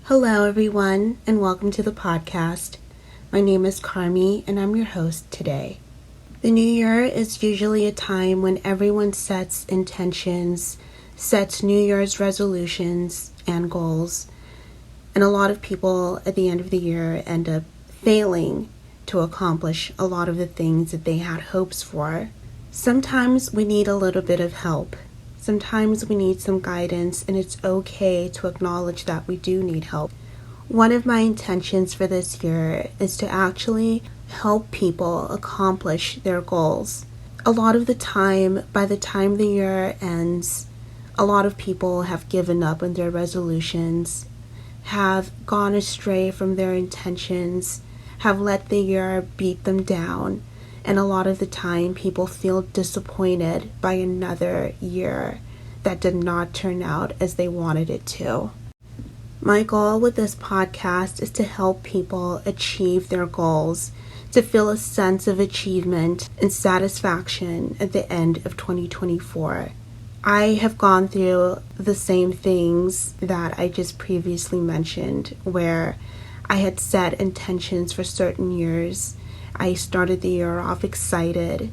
Hello, everyone, and welcome to the podcast. My name is Carmi, and I'm your host today. The new year is usually a time when everyone sets intentions, sets New Year's resolutions and goals, and a lot of people at the end of the year end up failing to accomplish a lot of the things that they had hopes for. Sometimes we need a little bit of help. Sometimes we need some guidance, and it's okay to acknowledge that we do need help. One of my intentions for this year is to actually help people accomplish their goals. A lot of the time, by the time the year ends, a lot of people have given up on their resolutions, have gone astray from their intentions, have let the year beat them down. And a lot of the time, people feel disappointed by another year that did not turn out as they wanted it to. My goal with this podcast is to help people achieve their goals, to feel a sense of achievement and satisfaction at the end of 2024. I have gone through the same things that I just previously mentioned, where I had set intentions for certain years. I started the year off excited,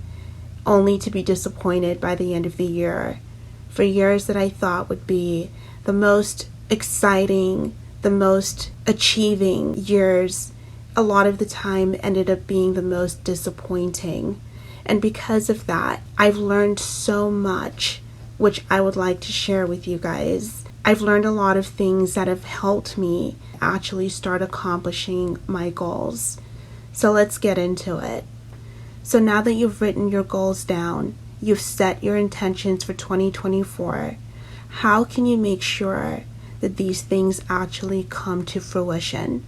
only to be disappointed by the end of the year. For years that I thought would be the most exciting, the most achieving years, a lot of the time ended up being the most disappointing. And because of that, I've learned so much, which I would like to share with you guys. I've learned a lot of things that have helped me actually start accomplishing my goals. So let's get into it. So now that you've written your goals down, you've set your intentions for 2024, how can you make sure that these things actually come to fruition?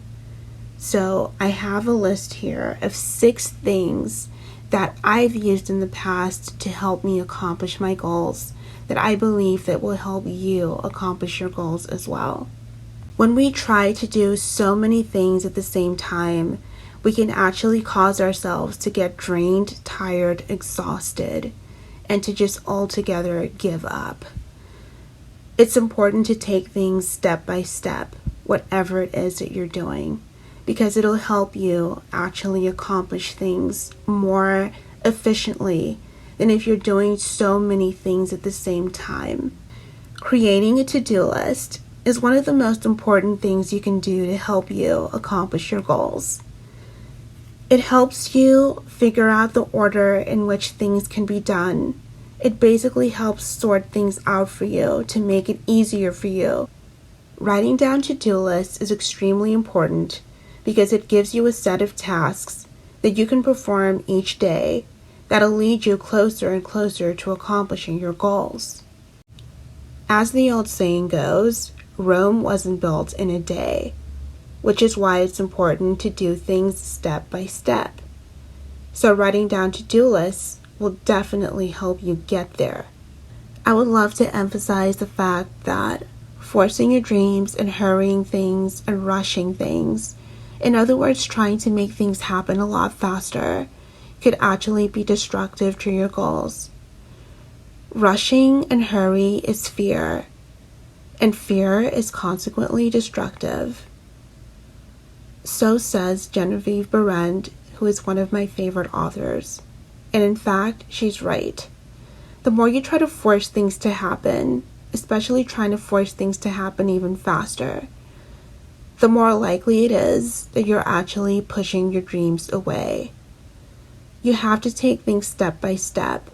So I have a list here of 6 things that I've used in the past to help me accomplish my goals that I believe that will help you accomplish your goals as well. When we try to do so many things at the same time, we can actually cause ourselves to get drained, tired, exhausted, and to just altogether give up. It's important to take things step by step, whatever it is that you're doing, because it'll help you actually accomplish things more efficiently than if you're doing so many things at the same time. Creating a to-do list is one of the most important things you can do to help you accomplish your goals. It helps you figure out the order in which things can be done. It basically helps sort things out for you to make it easier for you. Writing down to-do lists is extremely important because it gives you a set of tasks that you can perform each day that'll lead you closer and closer to accomplishing your goals. As the old saying goes, Rome wasn't built in a day, which is why it's important to do things step by step. So writing down to-do lists will definitely help you get there. I would love to emphasize the fact that forcing your dreams and hurrying things and rushing things, in other words, trying to make things happen a lot faster, could actually be destructive to your goals. Rushing and hurry is fear, and fear is consequently destructive. So says Genevieve Berend, who is one of my favorite authors. And in fact, she's right. The more you try to force things to happen, especially trying to force things to happen even faster, the more likely it is that you're actually pushing your dreams away. You have to take things step by step.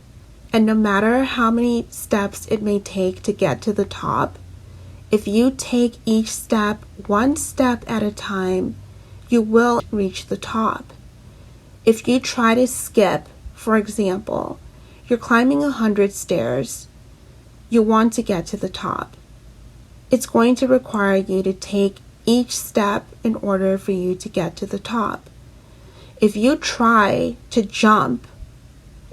And no matter how many steps it may take to get to the top, if you take each step one step at a time, you will reach the top. If you try to skip, for example, you're climbing 100 stairs, you want to get to the top. It's going to require you to take each step in order for you to get to the top. If you try to jump,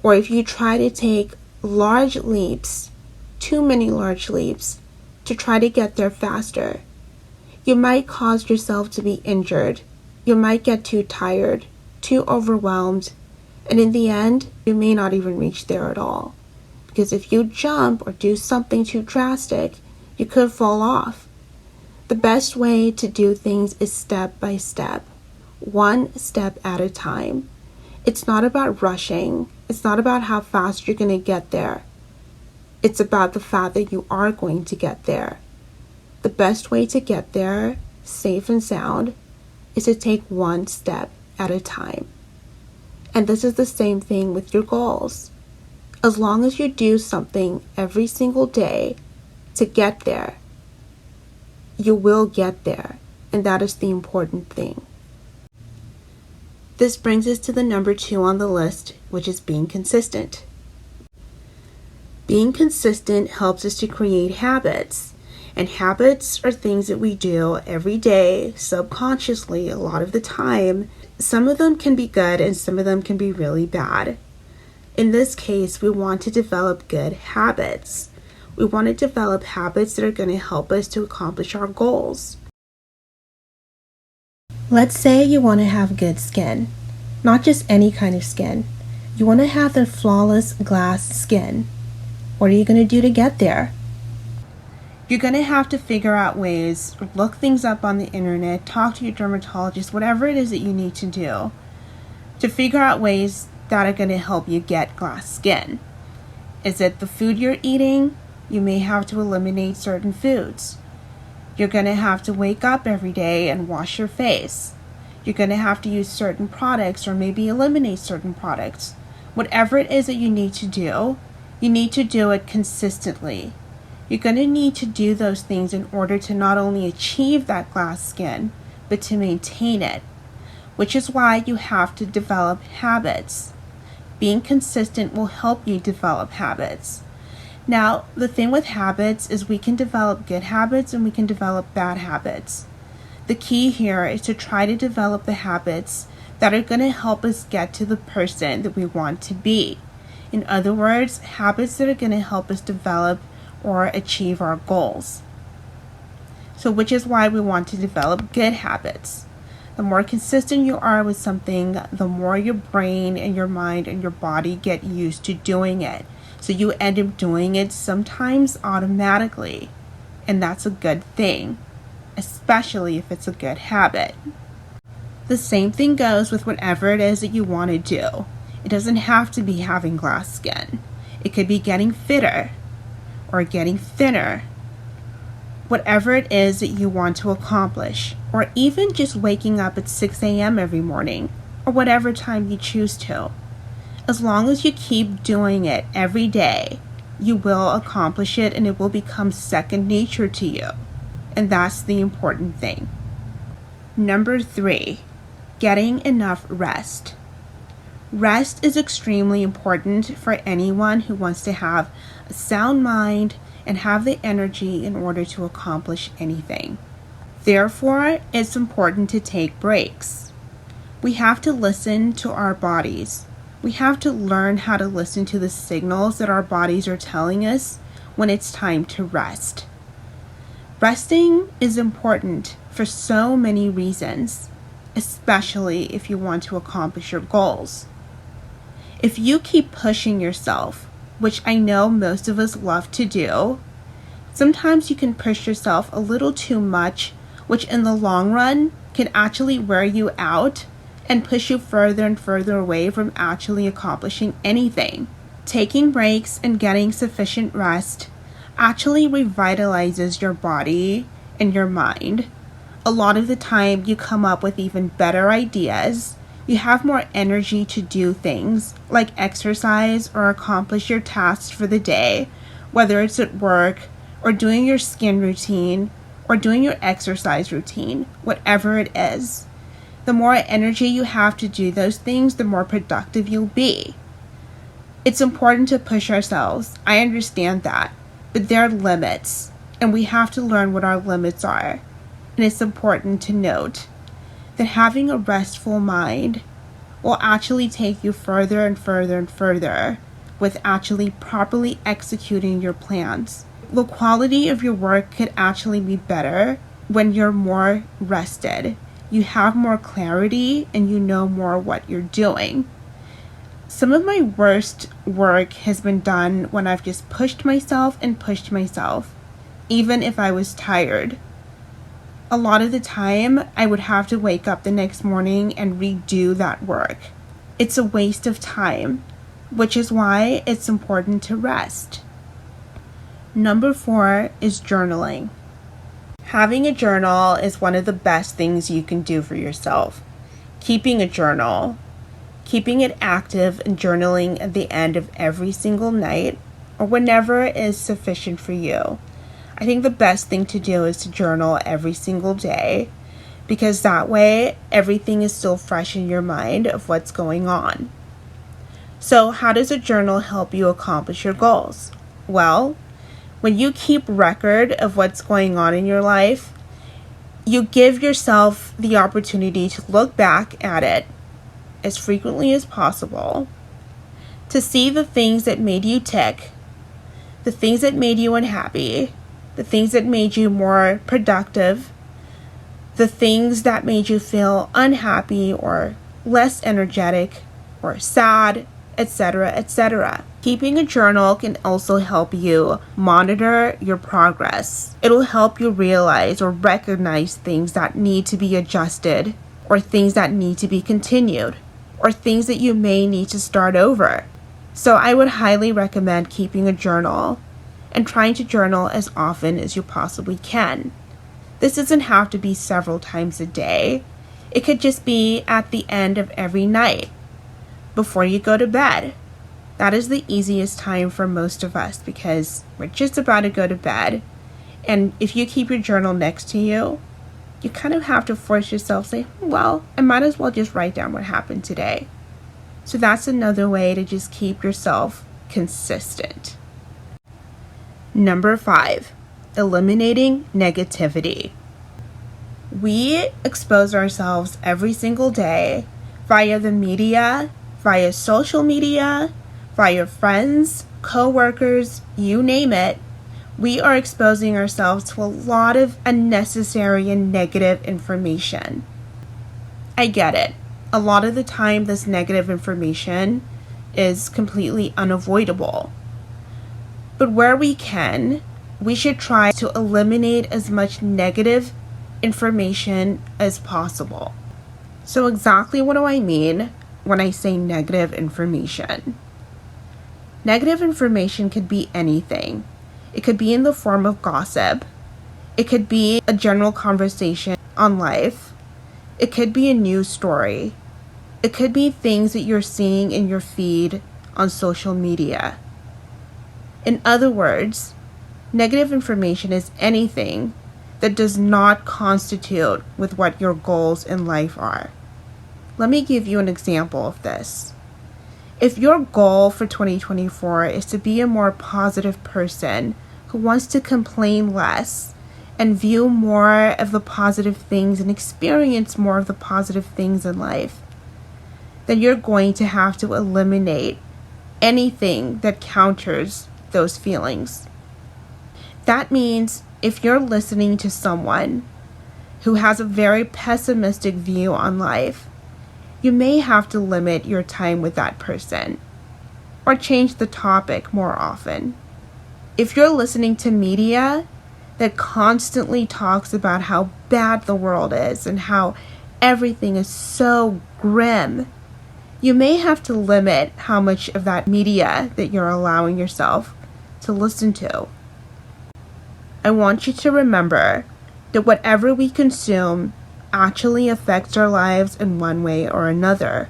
or if you try to take large leaps, too many large leaps, to try to get there faster, you might cause yourself to be injured. You might get too tired, too overwhelmed, and in the end, you may not even reach there at all. Because if you jump or do something too drastic, you could fall off. The best way to do things is step by step, one step at a time. It's not about rushing. It's not about how fast you're going to get there. It's about the fact that you are going to get there. The best way to get there, safe and sound, is to take one step at a time. And this is the same thing with your goals. As long as you do something every single day to get there, you will get there. And that is the important thing. This brings us to the number 2 on the list, which is being consistent. Being consistent helps us to create habits. And habits are things that we do every day, subconsciously, a lot of the time. Some of them can be good and some of them can be really bad. In this case, we want to develop good habits. We want to develop habits that are going to help us to accomplish our goals. Let's say you want to have good skin. Not just any kind of skin. You want to have the flawless glass skin. What are you going to do to get there? You're going to have to figure out ways, look things up on the internet, talk to your dermatologist, whatever it is that you need to do to figure out ways that are going to help you get glass skin. Is it the food you're eating? You may have to eliminate certain foods. You're going to have to wake up every day and wash your face. You're going to have to use certain products or maybe eliminate certain products. Whatever it is that you need to do it consistently. You're going to need to do those things in order to not only achieve that glass skin, but to maintain it, which is why you have to develop habits. Being consistent will help you develop habits. Now, the thing with habits is we can develop good habits and we can develop bad habits. The key here is to try to develop the habits that are going to help us get to the person that we want to be. In other words, habits that are going to help us develop or achieve our goals. So which is why we want to develop good habits. The more consistent you are with something, the more your brain and your mind and your body get used to doing it. So you end up doing it sometimes automatically. And that's a good thing, especially if it's a good habit. The same thing goes with whatever it is that you want to do. It doesn't have to be having glass skin. It could be getting fitter or getting thinner. Whatever it is that you want to accomplish, or even just waking up at 6 a.m. every morning, or whatever time you choose to. As long as you keep doing it every day, you will accomplish it and it will become second nature to you. And that's the important thing. Number 3, getting enough rest. Rest is extremely important for anyone who wants to have a sound mind and have the energy in order to accomplish anything. Therefore, it's important to take breaks. We have to listen to our bodies. We have to learn how to listen to the signals that our bodies are telling us when it's time to rest. Resting is important for so many reasons, especially if you want to accomplish your goals. If you keep pushing yourself, which I know most of us love to do, sometimes you can push yourself a little too much, which in the long run can actually wear you out and push you further and further away from actually accomplishing anything. Taking breaks and getting sufficient rest actually revitalizes your body and your mind. A lot of the time you come up with even better ideas. You have more energy to do things like exercise or accomplish your tasks for the day, whether it's at work or doing your skin routine or doing your exercise routine, whatever it is. The more energy you have to do those things, the more productive you'll be. It's important to push ourselves. I understand that, but there are limits, and we have to learn what our limits are. And it's important to note that having a restful mind will actually take you further and further and further with actually properly executing your plans. The quality of your work could actually be better when you're more rested. You have more clarity and you know more what you're doing. Some of my worst work has been done when I've just pushed myself, even if I was tired. a lot of the time I would have to wake up the next morning and redo that work. It's a waste of time, which is why it's important to rest. Number 4 is journaling. Having a journal is one of the best things you can do for yourself. Keeping a journal, keeping it active and journaling at the end of every single night or whenever is sufficient for you. I think the best thing to do is to journal every single day, because that way everything is still fresh in your mind of what's going on. So how does a journal help you accomplish your goals? Well, when you keep record of what's going on in your life, you give yourself the opportunity to look back at it as frequently as possible, to see the things that made you tick, the things that made you unhappy, the things that made you more productive, the things that made you feel unhappy or less energetic or sad, etc., etc. Keeping a journal can also help you monitor your progress. It'll help you realize or recognize things that need to be adjusted, or things that need to be continued, or things that you may need to start over. So I would highly recommend keeping a journal and trying to journal as often as you possibly can. This doesn't have to be several times a day. It could just be at the end of every night, before you go to bed. That is the easiest time for most of us because we're just about to go to bed. And if you keep your journal next to you, you kind of have to force yourself to say, well, I might as well just write down what happened today. So that's another way to just keep yourself consistent. Number 5, eliminating negativity. We expose ourselves every single day via the media, via social media, via friends, co-workers, you name it. We are exposing ourselves to a lot of unnecessary and negative information. I get it. A lot of the time, this negative information is completely unavoidable. But where we can, we should try to eliminate as much negative information as possible. So exactly what do I mean when I say negative information? Negative information could be anything. It could be in the form of gossip. It could be a general conversation on life. It could be a news story. It could be things that you're seeing in your feed on social media. In other words, negative information is anything that does not constitute with what your goals in life are. Let me give you an example of this. If your goal for 2024 is to be a more positive person who wants to complain less and view more of the positive things and experience more of the positive things in life, then you're going to have to eliminate anything that counters those feelings. That means if you're listening to someone who has a very pessimistic view on life, you may have to limit your time with that person or change the topic more often. If you're listening to media that constantly talks about how bad the world is and how everything is so grim, you may have to limit how much of that media that you're allowing yourself to listen to. I want you to remember that whatever we consume actually affects our lives in one way or another.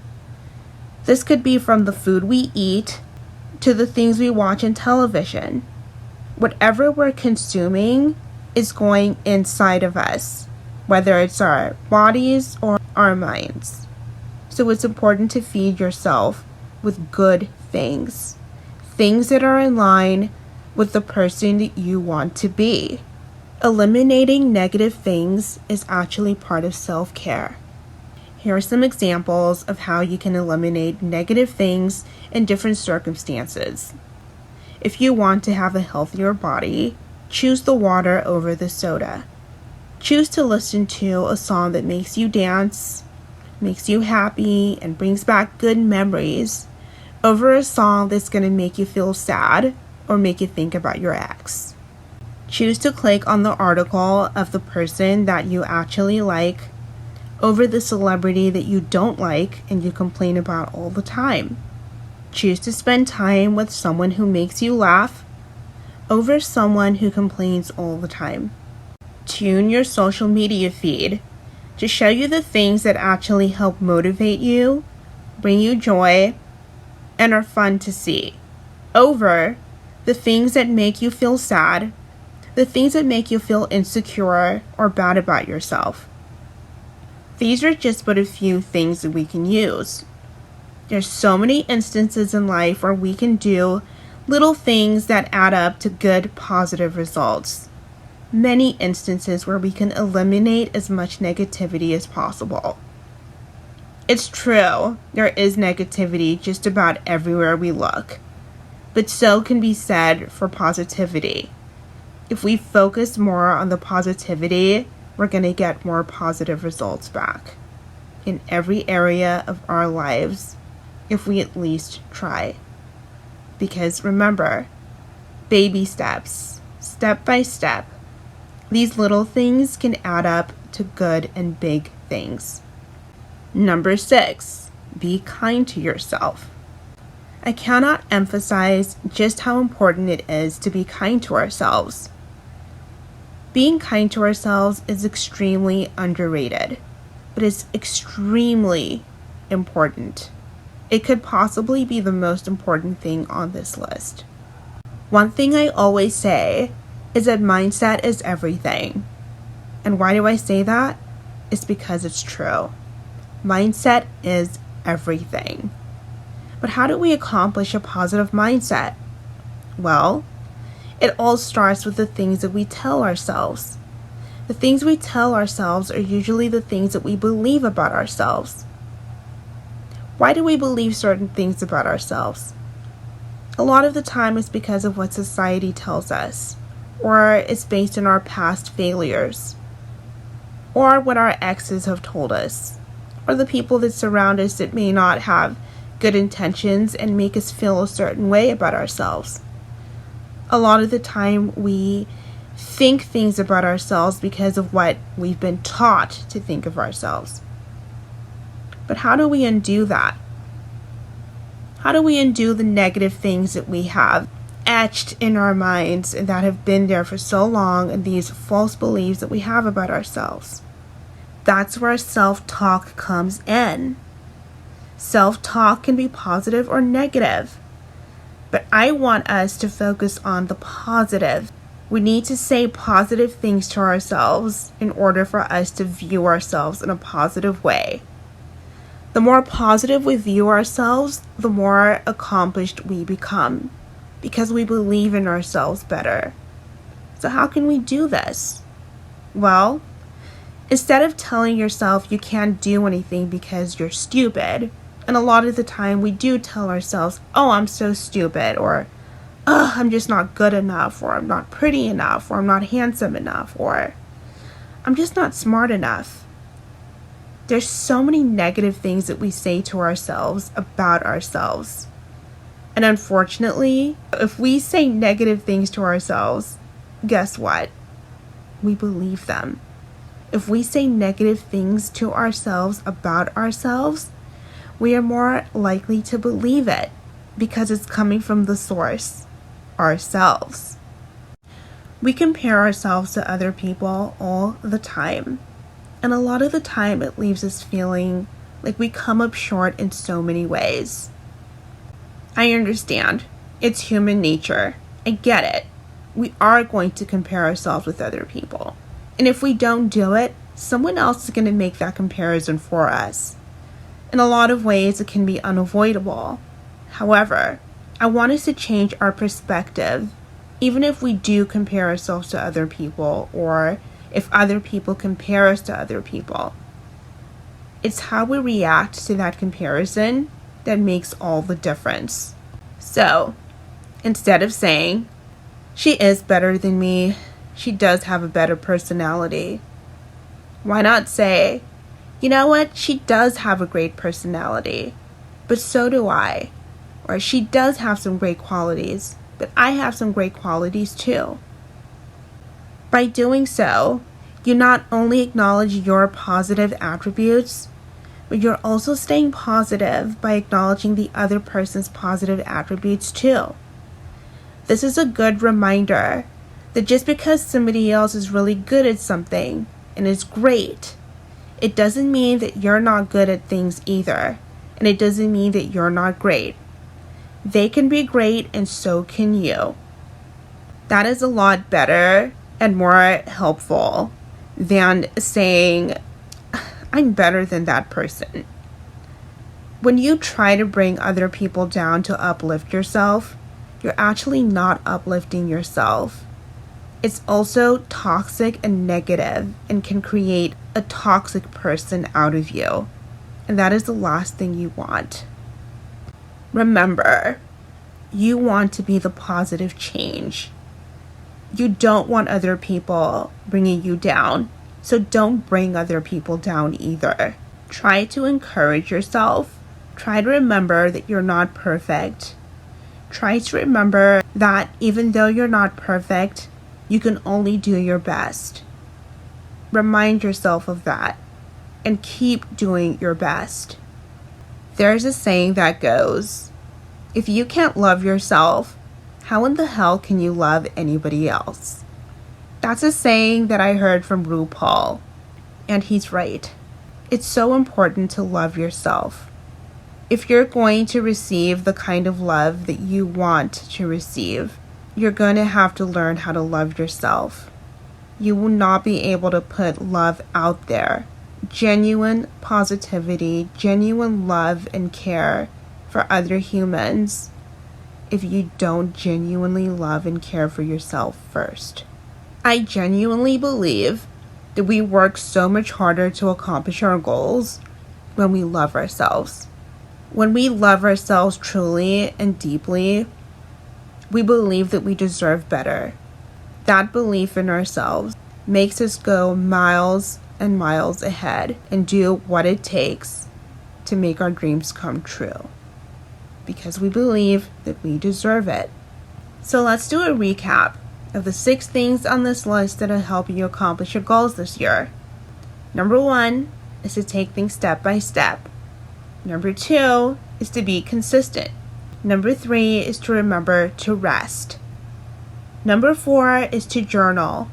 This could be from the food we eat to the things we watch on television. Whatever we're consuming is going inside of us, whether it's our bodies or our minds. So it's important to feed yourself with good things, things that are in line with the person that you want to be. Eliminating negative things is actually part of self-care. Here are some examples of how you can eliminate negative things in different circumstances. If you want to have a healthier body, choose the water over the soda. Choose to listen to a song that makes you dance, makes you happy, and brings back good memories over a song that's going to make you feel sad or make you think about your ex. Choose to click on the article of the person that you actually like over the celebrity that you don't like and you complain about all the time. Choose to spend time with someone who makes you laugh over someone who complains all the time. Tune your social media feed to show you the things that actually help motivate you, bring you joy, and are fun to see, over the things that make you feel sad, the things that make you feel insecure or bad about yourself. These are just but a few things that we can use. There's so many instances in life where we can do little things that add up to good, positive results. Many instances where we can eliminate as much negativity as possible. It's true, there is negativity just about everywhere we look, but so can be said for positivity. If we focus more on the positivity, we're going to get more positive results back in every area of our lives if we at least try. Because remember, baby steps, step by step, these little things can add up to good and big things. Number 6, be kind to yourself. I cannot emphasize just how important it is to be kind to ourselves. Being kind to ourselves is extremely underrated, but it's extremely important. It could possibly be the most important thing on this list. One thing I always say is that mindset is everything. And why do I say that? It's because it's true. Mindset is everything. But how do we accomplish a positive mindset? Well, it all starts with the things that we tell ourselves. The things we tell ourselves are usually the things that we believe about ourselves. Why do we believe certain things about ourselves? A lot of the time it's because of what society tells us, or it's based on our past failures, or what our exes have told us, or the people that surround us that may not have good intentions and make us feel a certain way about ourselves. A lot of the time we think things about ourselves because of what we've been taught to think of ourselves. But how do we undo that? How do we undo the negative things that we have etched in our minds and that have been there for so long, and these false beliefs that we have about ourselves? That's where self-talk comes in. Self-talk can be positive or negative, but I want us to focus on the positive. We need to say positive things to ourselves in order for us to view ourselves in a positive way. The more positive we view ourselves, the more accomplished we become, because we believe in ourselves better. So how can we do this? Well, instead of telling yourself you can't do anything because you're stupid, and a lot of the time we do tell ourselves, oh, I'm so stupid, or I'm just not good enough, or I'm not pretty enough, or I'm not handsome enough, or I'm just not smart enough. There's so many negative things that we say to ourselves about ourselves. And unfortunately, if we say negative things to ourselves, guess what? We believe them. If we say negative things to ourselves about ourselves, we are more likely to believe it because it's coming from the source, ourselves. We compare ourselves to other people all the time. And a lot of the time it leaves us feeling like we come up short in so many ways. I understand. It's human nature. I get it. We are going to compare ourselves with other people. And if we don't do it, someone else is going to make that comparison for us. In a lot of ways, it can be unavoidable. However, I want us to change our perspective, even if we do compare ourselves to other people, or if other people compare us to other people. It's how we react to that comparison that makes all the difference. So, instead of saying, she is better than me, she does have a better personality, why not say, you know what, she does have a great personality, but so do I. Or she does have some great qualities, but I have some great qualities too. By doing so, you not only acknowledge your positive attributes, but you're also staying positive by acknowledging the other person's positive attributes too. This is a good reminder that just because somebody else is really good at something and is great, it doesn't mean that you're not good at things either, and it doesn't mean that you're not great. They can be great and so can you. That is a lot better and more helpful than saying, I'm better than that person. When you try to bring other people down to uplift yourself, you're actually not uplifting yourself. It's also toxic and negative and can create a toxic person out of you. And that is the last thing you want. Remember, you want to be the positive change. You don't want other people bringing you down. So don't bring other people down either. Try to encourage yourself. Try to remember that you're not perfect. Try to remember that even though you're not perfect, you can only do your best. Remind yourself of that and keep doing your best. There's a saying that goes, if you can't love yourself, how in the hell can you love anybody else? That's a saying that I heard from RuPaul, and he's right. It's so important to love yourself. If you're going to receive the kind of love that you want to receive, you're going to have to learn how to love yourself. You will not be able to put love out there. Genuine positivity, genuine love and care for other humans if you don't genuinely love and care for yourself first. I genuinely believe that we work so much harder to accomplish our goals when we love ourselves. When we love ourselves truly and deeply, we believe that we deserve better. That belief in ourselves makes us go miles and miles ahead and do what it takes to make our dreams come true. Because we believe that we deserve it. So let's do a recap of the 6 things on this list that'll help you accomplish your goals this year. Number 1 is to take things step by step. Number 2 is to be consistent. Number 3 is to remember to rest. Number 4 is to journal.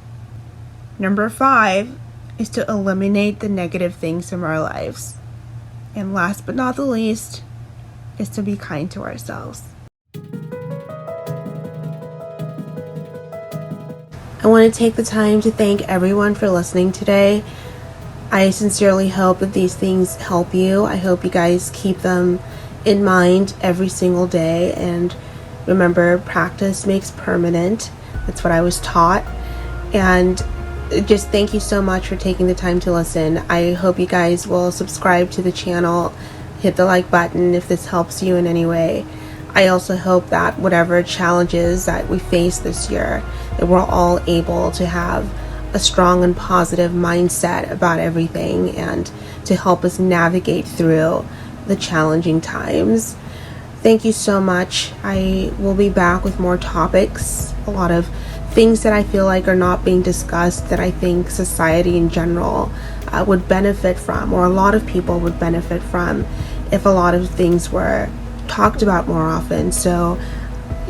Number 5 is to eliminate the negative things from our lives. And last but not the least is to be kind to ourselves. I want to take the time to thank everyone for listening today. I sincerely hope that these things help you. I hope you guys keep them in mind every single day. And remember, practice makes permanent. That's what I was taught. And just thank you so much for taking the time to listen. I hope you guys will subscribe to the channel, hit the like button if this helps you in any way. I also hope that whatever challenges that we face this year, that we're all able to have a strong and positive mindset about everything and to help us navigate through the challenging times. Thank you so much. I will be back with more topics, a lot of things that I feel like are not being discussed that I think society in general would benefit from, or a lot of people would benefit from if a lot of things were talked about more often. So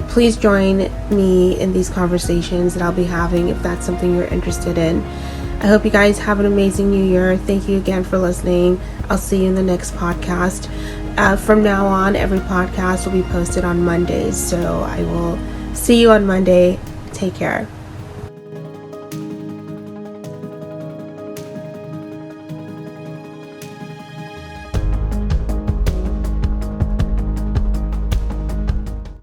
please join me in these conversations that I'll be having if that's something you're interested in. I hope you guys have an amazing new year. Thank you again for listening. I'll see you in the next podcast. From now on, every podcast will be posted on Mondays. So I will see you on Monday. Take care.